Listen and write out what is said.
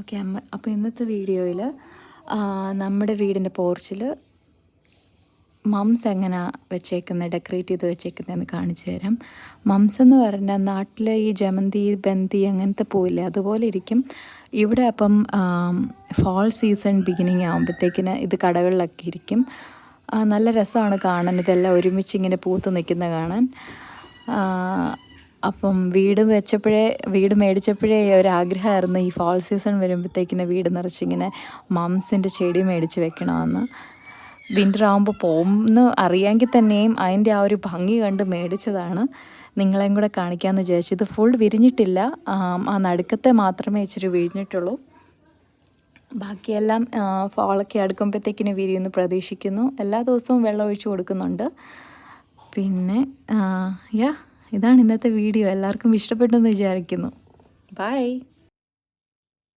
Okay അമ്മ. അപ്പോൾ ഇന്നത്തെ വീഡിയോയിൽ നമ്മുടെ വീടിൻ്റെ പോർച്ചിൽ മംസ് എങ്ങനെ വെച്ചേക്കുന്നത്, ഡെക്കറേറ്റ് ചെയ്ത് വെച്ചേക്കുന്നതെന്ന് കാണിച്ചു തരാം. മംസ് എന്ന് പറഞ്ഞാൽ നാട്ടിൽ ഈ ജമന്തി, ബന്തി അങ്ങനത്തെ പൂവില്ലേ, അതുപോലെ ഇരിക്കും. ഇവിടെ അപ്പം ഫാൾ സീസൺ ബിഗിനിങ് ആകുമ്പോഴത്തേക്കിന് ഇത് കടകളിലൊക്കെ ഇരിക്കും. നല്ല രസമാണ് കാണാൻ, ഇതെല്ലാം ഒരുമിച്ച് ഇങ്ങനെ പൂത്ത് നിൽക്കുന്ന കാണാൻ. അപ്പം വീട് മേടിച്ചപ്പോഴേ ഒരാഗ്രഹമായിരുന്നു ഈ ഫാൾ സീസൺ വരുമ്പോഴത്തേക്കിന് വീട് നിറച്ചിങ്ങനെ മംസിൻ്റെ ചെടി മേടിച്ച് വെക്കണമെന്ന്. വിൻ്റർ ആകുമ്പോൾ പോകുമെന്ന് അറിയാമെങ്കിൽ തന്നെയും അതിൻ്റെ ആ ഒരു ഭംഗി കണ്ട് മേടിച്ചതാണ്. നിങ്ങളെയും കൂടെ കാണിക്കാമെന്ന് വിചാരിച്ചു. ഇത് ഫുൾ വിരിഞ്ഞിട്ടില്ല, ആ നടുക്കത്തെ മാത്രമേ ഇച്ചിരി വിരിഞ്ഞിട്ടുള്ളൂ. ബാക്കിയെല്ലാം ഫാളൊക്കെ അടുക്കുമ്പോഴത്തേക്കിന് വിരിയുമെന്ന് പ്രതീക്ഷിക്കുന്നു. എല്ലാ ദിവസവും വെള്ളം ഒഴിച്ച് കൊടുക്കുന്നുണ്ട്. പിന്നെ ഇതാണ് ഇന്നത്തെ വീഡിയോ. എല്ലാവർക്കും ഇഷ്ടപ്പെട്ടെന്ന് വിചാരിക്കുന്നു. ബൈ.